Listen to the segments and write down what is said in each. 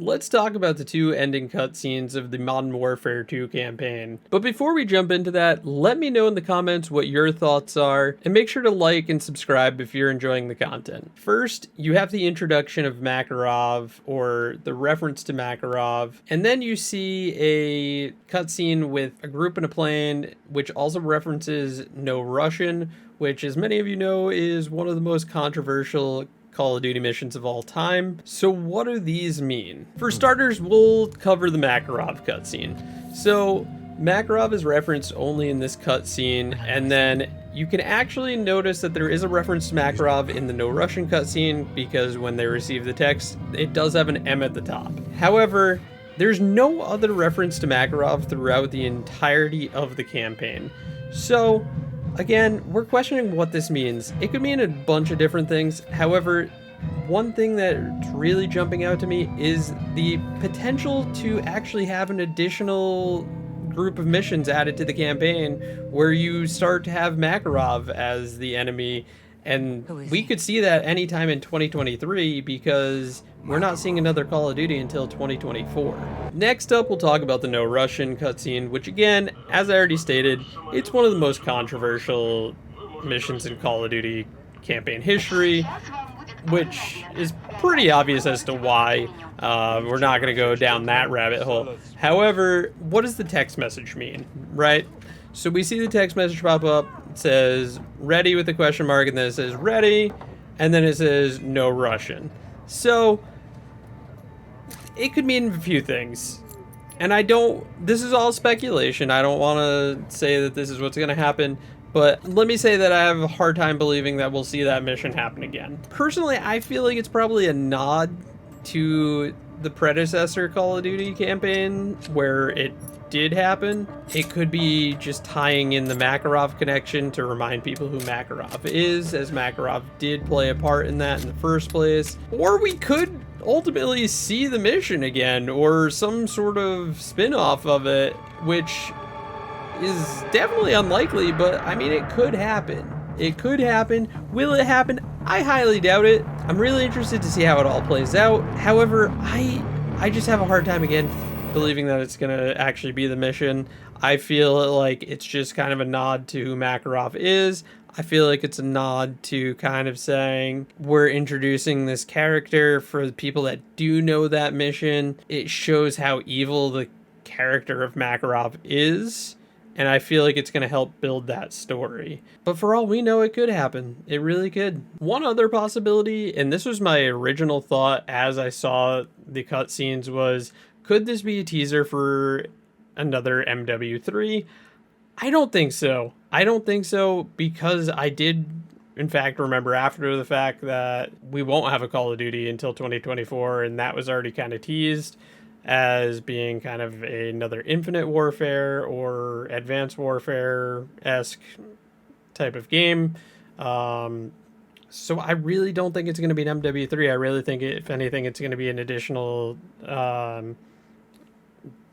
let's talk about the two ending cutscenes of the Modern Warfare 2 campaign. But before we jump into that, let me know in the comments what your thoughts are, and make sure to like and subscribe if you're enjoying the content. First, you have the introduction of Makarov, or the reference to Makarov, and then you see a cutscene with a group in a plane, which also references No Russian, which, as many of you know, is one of the most controversial Call of Duty missions of all time. So what do these mean? For starters, we'll cover the Makarov cutscene. So Makarov is referenced only in this cutscene, and then you can actually notice that there is a reference to Makarov in the No Russian cutscene, because when they receive the text, it does have an M at the top. However, there's no other reference to Makarov throughout the entirety of the campaign. So again, we're questioning what this means. It could mean a bunch of different things. However, one thing that's really jumping out to me is the potential to actually have an additional group of missions added to the campaign where you start to have Makarov as the enemy. And we could see that anytime in 2023, because we're not seeing another Call of Duty until 2024. Next up, we'll talk about the No Russian cutscene, which again, as I already stated, it's one of the most controversial missions in Call of Duty campaign history, which is pretty obvious as to why. We're not going to go down that rabbit hole. However, what does the text message mean, right? So we see the text message pop up. It says ready with a question mark, and then it says ready, and then it says no Russian. So it could mean a few things. And this is all speculation. I don't want to say that this is what's going to happen, but let me say that I have a hard time believing that we'll see that mission happen again. Personally, I feel like it's probably a nod to the predecessor Call of Duty campaign where it did happen. It could be just tying in the Makarov connection to remind people who Makarov is, as Makarov did play a part in that in the first place. Or we could ultimately see the mission again, or some sort of spin-off of it, which is definitely unlikely, but I mean, it could happen. It could happen. Will it happen? I highly doubt it. I'm really interested to see how it all plays out. However, I just have a hard time again believing that it's gonna actually be the mission. I feel like it's just kind of a nod to who Makarov is. I feel like it's a nod to kind of saying we're introducing this character for the people that do know that mission. It shows how evil the character of Makarov is, and I feel like it's going to help build that story. But for all we know, it could happen. It really could. One other possibility, and this was my original thought as I saw the cutscenes, was could this be a teaser for another MW3? I don't think so. I don't think so, because I did, in fact, remember after the fact that we won't have a Call of Duty until 2024, and that was already kind of teased as being kind of another Infinite Warfare or Advanced Warfare-esque type of game. So I really don't think it's going to be an MW3. I really think, if anything, it's going to be an additional,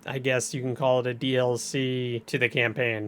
I guess you can call it a DLC to the campaign.